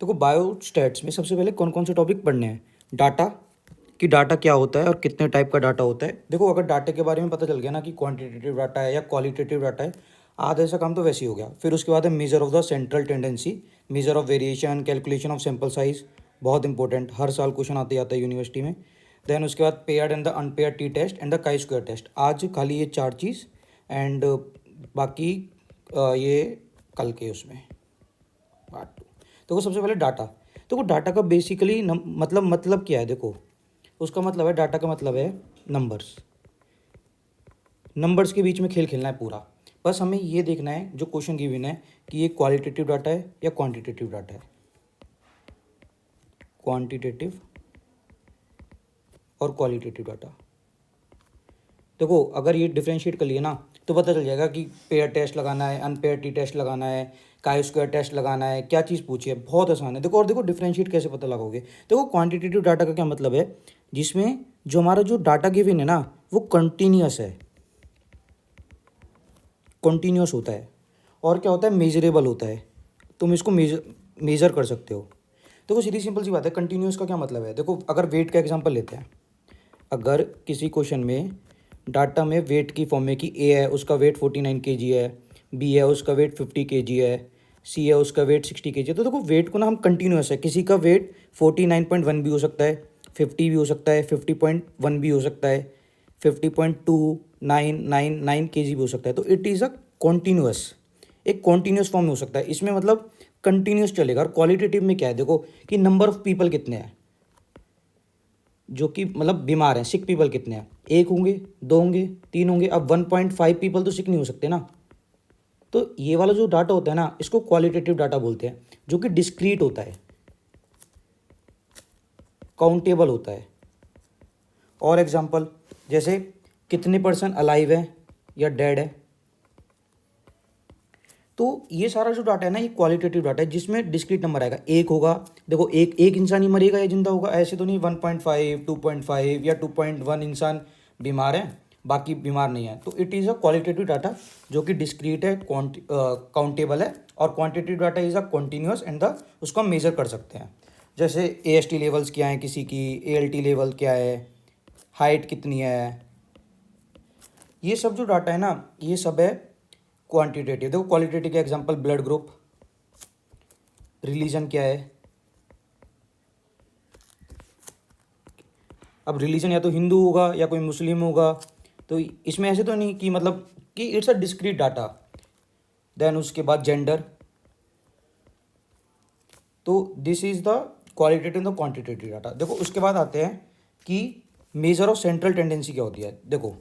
देखो बायोस्टैट्स में सबसे पहले कौन कौन से टॉपिक पढ़ने हैं। डाटा, कि डाटा क्या होता है और कितने टाइप का डाटा होता है। देखो अगर डाटा के बारे में पता चल गया ना कि क्वांटिटेटिव डाटा है या क्वालिटेटिव डाटा है, आधा ऐसा काम तो वैसे ही हो गया। फिर उसके बाद है measure of the central tendency, measure of variation, calculation of sample size, बहुत इंपॉर्टेंट, हर साल क्वेश्चन आते जाता है यूनिवर्सिटी में। देन उसके बाद paired and the unpaired T test and the chi square test. आज खाली ये चार चीज़ एंड बाकी ये कल के उसमें पार्ट टू। देखो सबसे पहले डाटा। देखो डाटा का बेसिकली मतलब क्या है। देखो उसका मतलब है, डाटा का मतलब है नंबर्स। नंबर्स के बीच में खेल खेलना है पूरा। बस हमें ये देखना है जो क्वेश्चन गिवन है कि ये क्वालिटेटिव डाटा है या क्वांटिटेटिव डाटा है। क्वांटिटेटिव और क्वालिटेटिव डाटा। देखो अगर ये डिफ्रेंशिएट कर लिए ना तो पता चल जाएगा कि पेयर टेस्ट लगाना है, अनपेयर टी टेस्ट लगाना है, काई स्क्वायर टेस्ट लगाना है, क्या चीज़ पूछी है, बहुत आसान है। देखो और देखो डिफ्रेंशिएट कैसे पता लगाओगे। देखो क्वांटिटेटिव डाटा का क्या मतलब है, जिसमें जो हमारा जो डाटा गिवन है ना वो कंटिन्यूअस है, कंटिन्यूअस होता है। और क्या होता है, मेजरेबल होता है, तुम इसको मेजर कर सकते हो। देखो सीधी सिंपल सी बात है, कंटिन्यूअस का क्या मतलब है। देखो अगर वेट का एग्जांपल लेते हैं, अगर किसी क्वेश्चन में डाटा में वेट की फॉर्म में कि ए है उसका वेट 49 kg है, बी है उसका वेट 50 kg है, सी है उसका वेट 60 kg है, तो देखो वेट को ना हम कंटिन्यूअस है, किसी का वेट 49.1 भी हो सकता है, 50 भी हो सकता है, 50.1 भी हो सकता है, 50.2999 kg भी हो सकता है। तो इट इज़ अ कॉन्टीन्यूअस, एक कॉन्टीन्यूअस फॉर्म में हो सकता है इसमें, मतलब कंटिन्यूअस चलेगा। और क्वालिटेटिव में क्या है, देखो कि नंबर ऑफ पीपल कितने हैं जो कि मतलब बीमार हैं, सिक पीपल कितने हैं, एक होंगे, दो होंगे, तीन होंगे। अब 1.5 पीपल तो सिक नहीं हो सकते ना। तो ये वाला जो डाटा होता है ना इसको क्वालिटेटिव डाटा बोलते हैं, जो कि डिस्क्रीट होता है, काउंटेबल होता है। और एग्जांपल जैसे कितने पर्सन अलाइव है या डेड है। तो ये सारा जो डाटा है ना ये क्वालिटेटिव डाटा है, जिसमें डिस्क्रीट नंबर आएगा, एक होगा। देखो एक एक इंसान ही मरेगा या जिंदा होगा, ऐसे तो नहीं 1.5, 2.5 या 2.1 इंसान बीमार है बाकी बीमार नहीं है। तो it is a qualitative data जो कि डिस्क्रीट है, काउंटेबल है। और quantitative data is a continuous and the उसको हम मेजर कर सकते हैं। जैसे AST लेवल्स क्या है किसी की, ALT लेवल क्या है, हाइट कितनी है, ये सब जो डाटा है ना ये सब है क्वांटिटेटिव। देखो क्वालिटेटिव के एग्जांपल ब्लड ग्रुप, रिलीजन क्या है। अब रिलीजन या तो हिंदू होगा या कोई मुस्लिम होगा, तो इसमें ऐसे तो नहीं कि मतलब कि it's a discrete data. Then उसके बाद जेंडर। तो this is the qualitative the quantitative data. देखो उसके बाद आते हैं कि मेजर ऑफ सेंट्रल टेंडेंसी क्या होती है। देखो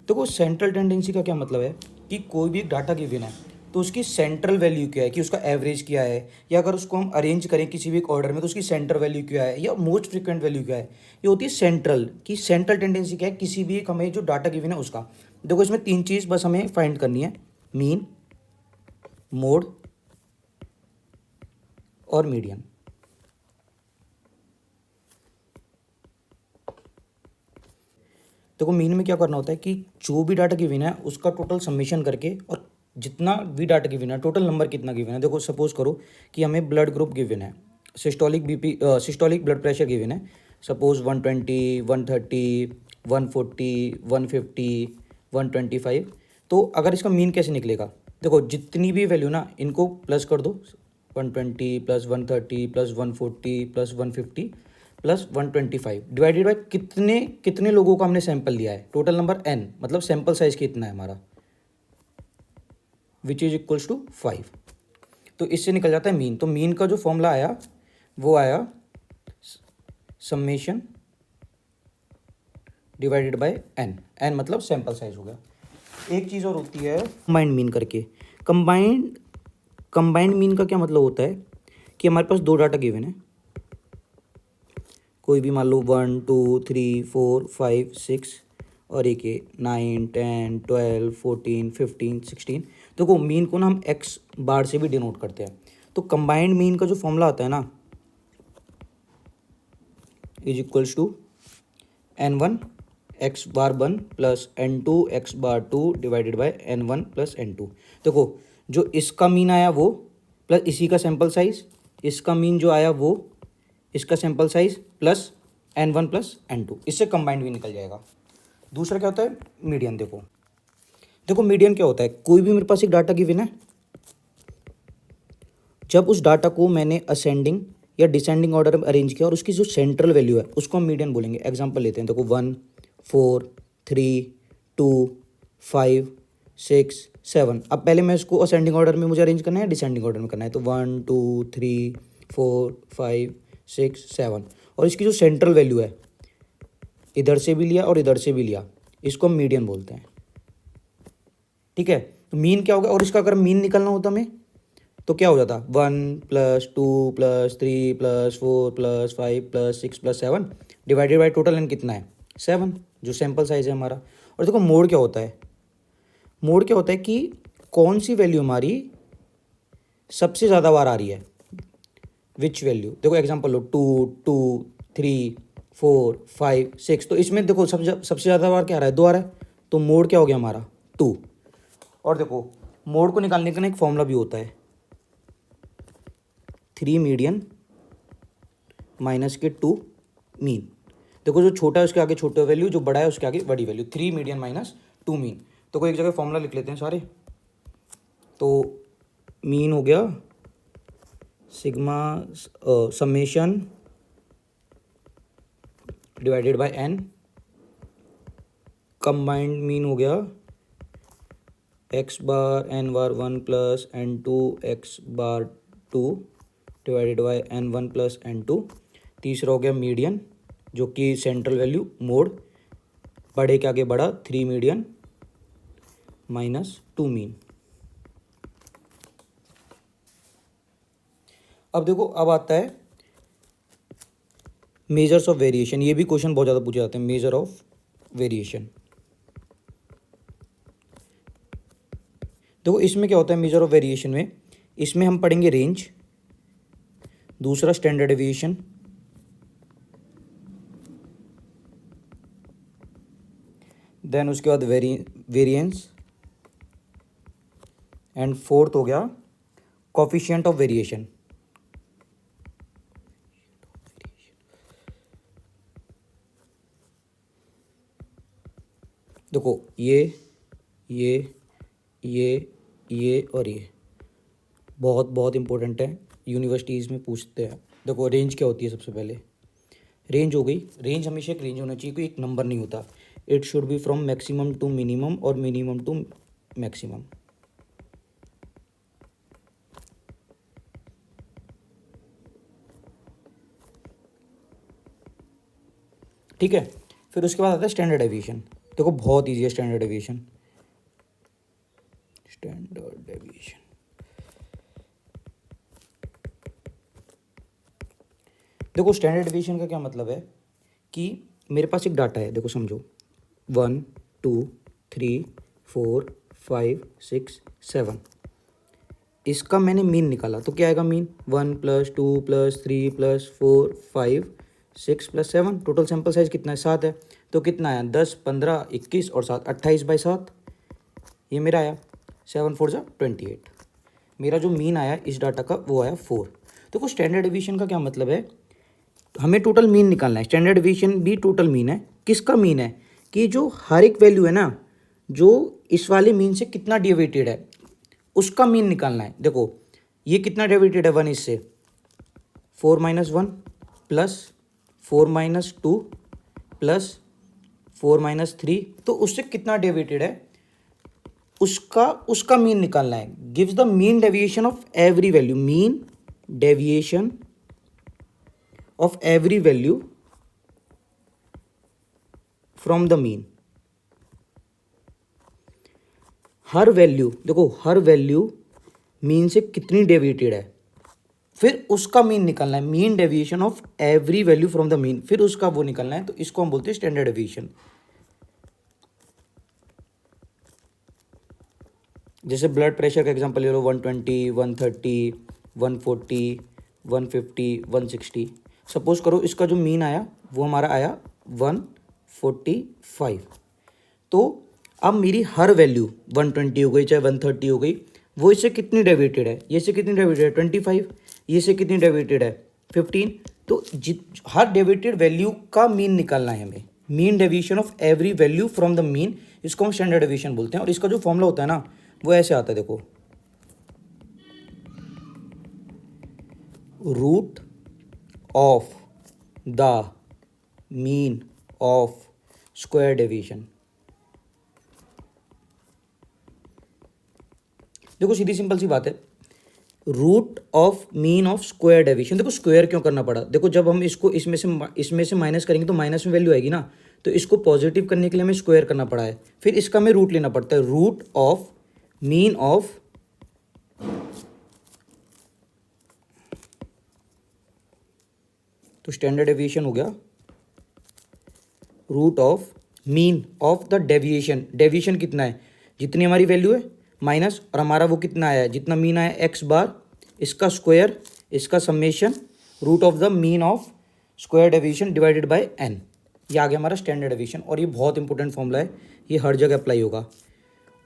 देखो सेंट्रल टेंडेंसी का क्या मतलब है कि कोई भी डाटा गिवन है तो उसकी सेंट्रल वैल्यू क्या है, कि उसका एवरेज क्या है, या अगर उसको हम अरेंज करें किसी भी एक ऑर्डर में तो उसकी सेंटर वैल्यू क्या है, या मोस्ट फ्रिक्वेंट वैल्यू क्या है। ये होती है सेंट्रल, की सेंट्रल टेंडेंसी क्या है किसी भी एक हमें जो डाटा गिवन है उसका। देखो इसमें तीन चीज़ बस हमें फाइंड करनी है, मीन, मोड और मीडियन। देखो मीन में क्या करना होता है कि जो भी डाटा गिवन है उसका टोटल समेशन करके, और जितना भी डाटा गिवन है टोटल नंबर कितना गिवन है। देखो सपोज करो कि हमें ब्लड ग्रुप गिवन है, systolic BP, systolic blood pressure given है, सपोज 120, 130, 140, 150, 125। तो अगर इसका मीन कैसे निकलेगा, देखो जितनी भी वैल्यू ना इनको प्लस कर दो, 120 plus 130 plus 140 plus 150 plus 125 divided by कितने कितने लोगों का हमने सैंपल लिया है, टोटल नंबर n, मतलब सैंपल साइज कितना है हमारा, विच इज इक्वल्स टू 5। तो इससे निकल जाता है मीन। तो मीन का जो फॉर्मूला आया वो आया समेशन डिवाइडेड बाय n मतलब सैंपल साइज हो गया। एक चीज़ और होती है कंबाइंड मीन करके। कंबाइंड मीन का क्या मतलब होता है कि हमारे पास दो डाटा गिवन है, कोई भी मान लो 1, 2, 3, 4, 5, 6 और एक 9, 10, 12, 14, 15, 16। देखो मीन को ना हम एक्स बार से भी डिनोट करते हैं। तो कंबाइंड मीन का जो फॉर्मूला आता है ना is equals to N1 x bar 1 plus N2 x bar 2 divided by N1 plus N2। देखो जो इसका मीन आया वो प्लस इसी का सैंपल साइज, इसका मीन जो आया वो इसका sample size plus N1 plus N2, इससे कंबाइंड भी निकल जाएगा। दूसरा क्या होता है मीडियन। देखो देखो मीडियन क्या होता है, कोई भी मेरे पास एक डाटा गिवन है, जब उस डाटा को मैंने असेंडिंग या डिसेंडिंग ऑर्डर में अरेंज किया और उसकी जो सेंट्रल वैल्यू है उसको हम मीडियन बोलेंगे। एग्जांपल लेते हैं, देखो 1 4 3 2 5 6 7। अब पहले मैं इसको असेंडिंग ऑर्डर में मुझे अरेंज करना है, डिसेंडिंग ऑर्डर में करना है, तो 1 2 3 4 5 6 7 और इसकी जो सेंट्रल वैल्यू है इधर से भी लिया और इधर से भी लिया, इसको हम मीडियन बोलते हैं। ठीक है, तो मीन क्या होगा, और इसका अगर मीन निकलना होता हमें तो क्या हो जाता 1 plus 2 plus 3 plus 4 plus 5 plus 6 plus 7 divided by total n कितना है 7, जो सैंपल साइज है हमारा। और देखो मोड क्या होता है, मोड क्या होता है कि कौन सी वैल्यू हमारी सबसे ज़्यादा बार आ रही है, विच वैल्यू। देखो एग्जांपल लो 2 2 3 4 5 6, तो इसमें देखो सबसे ज़्यादा बार क्या आ रहा है 2 आ रहा है, तो मोड क्या हो गया हमारा 2। और देखो मोड को निकालने का ना एक फॉर्मूला भी होता है, 3 मीडियन माइनस के 2 मीन। देखो जो छोटा है उसके आगे छोटा वैल्यू, जो बड़ा है उसके आगे बड़ी वैल्यू, 3 मीडियन माइनस 2 मीन। तो कोई एक जगह फॉर्मूला लिख लेते हैं सारे, तो मीन हो गया sigma summation divided by n, combined mean हो गया x bar n bar 1 plus N2 x bar 2 divided by N1 plus N2। तीसरा हो गया मीडियन जो कि सेंट्रल वैल्यू मोड, बड़े के आगे बड़ा 3 मीडियन माइनस 2 मीन। अब देखो अब आता है मेजर्स ऑफ वेरिएशन, ये भी क्वेश्चन बहुत ज़्यादा पूछे जाते हैं, मेजर ऑफ वेरिएशन। देखो इसमें क्या होता है मेजर ऑफ वेरिएशन में, इसमें हम पढ़ेंगे रेंज, दूसरा स्टैंडर्ड डेविएशन, देन उसके बाद वेरिएंस, एंड फोर्थ हो गया कोफिशिएंट ऑफ वेरिएशन। देखो ये और ये बहुत बहुत इंपॉर्टेंट है, यूनिवर्सिटीज़ में पूछते हैं। देखो रेंज क्या होती है, सबसे पहले रेंज हो गई, रेंज हमेशा एक रेंज होना चाहिए, कोई एक नंबर नहीं होता, it should be from maximum to minimum और मिनिमम टू मैक्सिमम। ठीक है, फिर उसके बाद आता है स्टैंडर्ड डेविएशन। देखो बहुत ईजी है स्टैंडर्ड डेविएशन, स्टैंडर्ड डेविएशन। देखो स्टैंडर्ड डेविएशन का क्या मतलब है कि मेरे पास एक डाटा है, देखो समझो 1 2 3 4 5 6 7, इसका मैंने मीन निकाला तो क्या आएगा mean 1 plus 2 plus 3 plus 4 5 6 plus 7, total sample size कितना है 7 है, तो कितना आया 10 15 21 और 7 28 बाई 7, ये मेरा आया 7 4 जा 28। मेरा जो मीन आया इस डाटा का वो आया 4। देखो स्टैंडर्ड डेविएशन का क्या मतलब है, हमें टोटल मीन निकालना है, स्टैंडर्ड डेविएशन भी टोटल मीन है। किसका मीन है कि जो हर एक वैल्यू है ना, जो इस वाले मीन से कितना डेविएटेड है उसका मीन निकालना है। देखो ये कितना डेविएटेड है 1 इससे, 4 minus 1 plus 4 minus 2 plus 4 minus 3, तो उससे कितना डेविएटेड है उसका मीन निकालना है। Gives the mean deviation of every value, mean deviation of every value from the mean. Her value, देखो हर वैल्यू मीन से कितनी डेविएटेड है, फिर उसका मीन निकालना है, mean deviation of every value from the mean, फिर उसका वो निकालना है, तो इसको हम बोलते हैं स्टैंडर्ड डेविएशन। जैसे ब्लड प्रेशर का एग्जांपल ले लो, 120 130 140 150 160, सपोज करो इसका जो मीन आया वो हमारा आया 1 45। तो अब मेरी हर वैल्यू 120 हो गई चाहे 130 हो गई, वो इससे कितनी डेविएटेड है, ये से कितनी डेविएटेड है 25, ये से कितनी डेविएटेड है 15। तो हर डेविएटेड वैल्यू का मीन निकालना है हमें, mean deviation of every value from the mean, इसको हम स्टैंडर्ड डेविएशन बोलते हैं। और इसका जो फॉर्मूला होता है ना वो ऐसे आता है, देखो, root of the mean of square deviation. देखो सीधी सिंपल सी बात है, root of mean of square deviation. देखो स्क्वायर क्यों करना पड़ा, देखो जब हम इसको इसमें से माइनस करेंगे तो माइनस में वैल्यू आएगी ना, तो इसको पॉजिटिव करने के लिए हमें स्क्वायर करना पड़ा है, फिर इसका हमें रूट लेना पड़ता है, रूट ऑफ मीन ऑफ तो स्टैंडर्ड डेविएशन हो गया root of mean of the deviation. Deviation कितना है, जितनी हमारी वैल्यू है माइनस, और हमारा वो कितना आया है जितना मीन आया एक्स बार, इसका स्क्वायर, इसका summation, root of the mean of square deviation divided by n. ये आ गया हमारा स्टैंडर्ड डेविएशन। और ये बहुत इंपॉर्टेंट फॉर्मूला है, ये हर जगह अप्लाई होगा।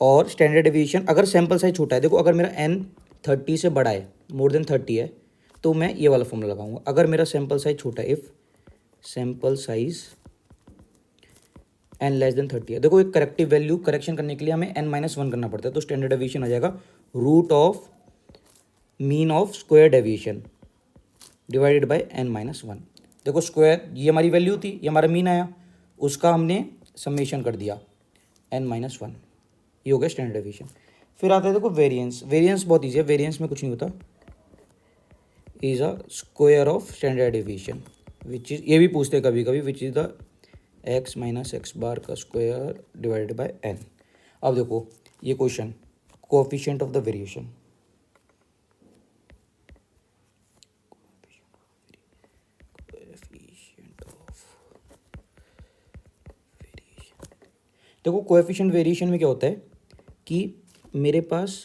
और स्टैंडर्ड डेविएशन अगर सैम्पल साइज छोटा है, देखो अगर मेरा एन 30 से बड़ा है, मोर देन 30 है, तो मैं ये वाला फॉर्मूला लगाऊंगा। अगर मेरा सैम्पल साइज छोटा है, if sample size n less than 30 है, देखो एक करेक्टिव वैल्यू करेक्शन करने के लिए हमें n-1 करना पड़ता है, तो स्टैंडर्ड डेविएशन आ जाएगा root of mean of square deviation divided by n-1। देखो स्क्वायर ये हमारी वैल्यू थी, ये हमारा मीन आया, उसका हमने समेशन कर दिया n-1, ये हो गया स्टैंडर्ड डेविएशन। फिर आता है देखो वेरिएंस। वेरिएंस बहुत ईजी है, वेरिएंस में कुछ नहीं होता, is a square of standard deviation, which is, ये भी पूछते हैं कभी कभी, which is the X minus x bar का स्क्वायर डिवाइडेड बाय एन। अब देखो ये question, coefficient of the variation, देखो कोएफिशिएंट वेरिएशन में क्या होता है कि मेरे पास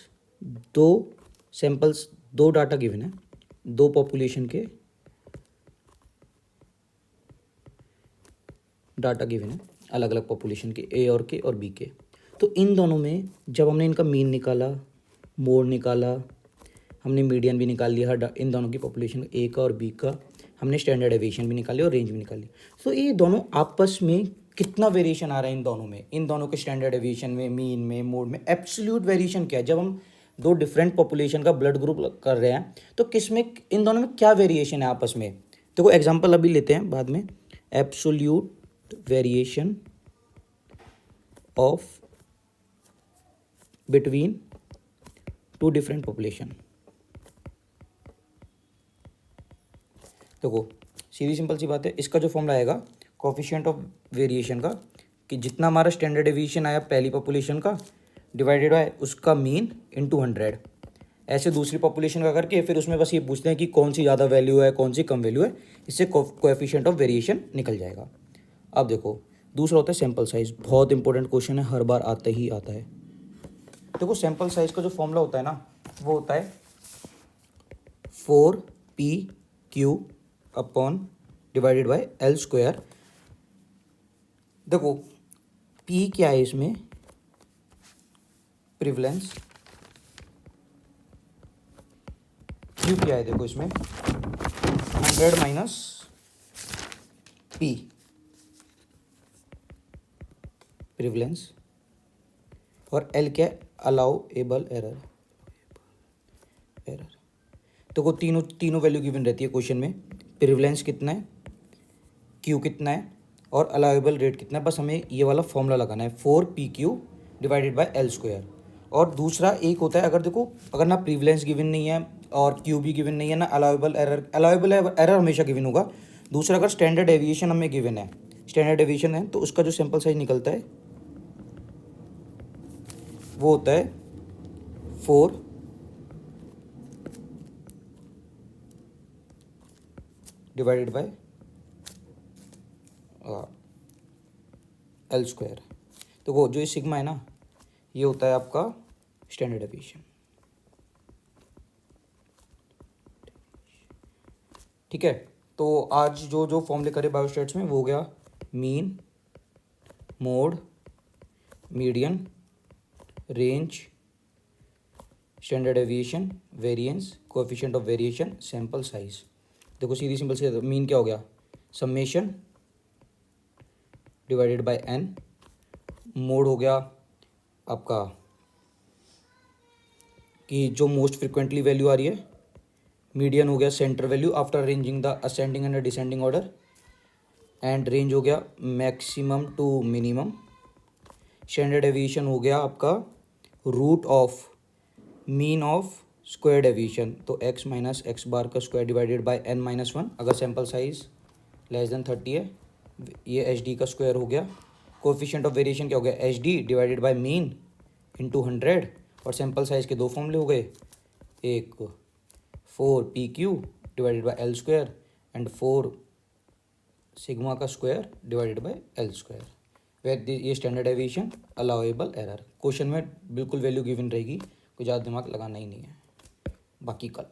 दो सैंपल्स, दो डाटा गिवन है, दो पॉपुलेशन के डाटा गिवन है, अलग अलग पॉपुलेशन के, ए और के और बी के। तो इन दोनों में जब हमने इनका मीन निकाला, मोड निकाला, हमने मीडियन भी निकाल लिया हर इन दोनों की पॉपुलेशन ए का और बी का, हमने स्टैंडर्ड डेविएशन भी निकाली और रेंज भी निकाली। तो ये दोनों आपस में कितना वेरिएशन आ रहा है इन दोनों में, इन दोनों के स्टैंडर्ड डेविएशन में, मीन में, मोड में, एब्सोल्यूट वेरिएशन क्या है। जब हम दो डिफरेंट पॉपुलेशन का ब्लड ग्रुप कर रहे हैं तो किस में, इन दोनों में क्या वेरिएशन है आपस में। देखो एग्जाम्पल अभी लेते हैं बाद में, absolute variation of between two different population. देखो सीधी सिंपल सी बात है, इसका जो फॉर्मूला आएगा कोएफिशिएंट ऑफ वेरिएशन का, कि जितना हमारा स्टैंडर्ड डेविएशन आया पहली पॉपुलेशन का डिवाइडेड बाय उसका मीन इनटू 100, ऐसे दूसरी पॉपुलेशन का करके फिर उसमें बस ये पूछते हैं कि कौन सी ज़्यादा वैल्यू है कौन सी कम वैल्यू है, इससे कोएफिशिएंट ऑफ वेरिएशन निकल जाएगा। अब देखो दूसरा होता है सैंपल साइज, बहुत इंपॉर्टेंट क्वेश्चन है, हर बार आता ही आता है। देखो सैंपल साइज का जो फॉर्मूला होता है ना वो होता है 4pq upon divided by L square. देखो p क्या है इसमें, प्रिवलेंस, q क्या है, देखो इसमें 100 माइनस p प्रिवलेंस, और L क्या है, अलाउएबल एरर। देखो तीनों वैल्यू गिवन रहती है क्वेश्चन में, प्रिवलेंस कितना है, Q कितना है और अलाउएबल रेट कितना है, बस हमें ये वाला फॉर्मूला लगाना है 4pq divided by L square. और दूसरा एक होता है, अगर देखो अगर ना प्रिवलेंस गिवन नहीं है और Q भी गिवन नहीं है ना अलाउएबल एरर हमेशा गिवन होगा। दूसरा अगर स्टैंडर्ड डेविएशन हमें गिवन है, स्टैंडर्ड डेविएशन है तो उसका जो सैंपल साइज निकलता है वो होता है 4 डिवाइडेड बाय एल स्क्वायर। तो वो जो ये सिग्मा है ना ये होता है आपका स्टैंडर्ड डेविएशन। ठीक है, तो आज जो जो फॉर्मूले करे बायोस्टैट्स में वो हो गया mean, mode, median, range, standard deviation, variance, coefficient of variation, sample size. देखो सीधी सिंपल से मीन क्या हो गया, summation divided by n. Mode हो गया आपका कि जो मोस्ट फ्रिक्वेंटली वैल्यू आ रही है। मीडियन हो गया centre value after arranging the ascending and descending order. And range हो गया maximum to minimum. Standard deviation हो गया आपका root of mean of square deviation, तो x माइनस एक्स बार का square divided by n minus one अगर sample size less than 30 है। ये एच डी का स्क्वायर हो गया। कोएफिशिएंट ऑफ वेरिएशन क्या हो गया, H D divided by mean into 100। और सैम्पल साइज के दो फॉर्मूले हो गए, एक 4 PQ divided by L square and 4 sigma का square divided by L square. Where ये standard deviation allowable error. Question में बिल्कुल वैल्यू गिवन रहेगी, कोई ज़्यादा दिमाग लगाना ही नहीं है। बाकी कल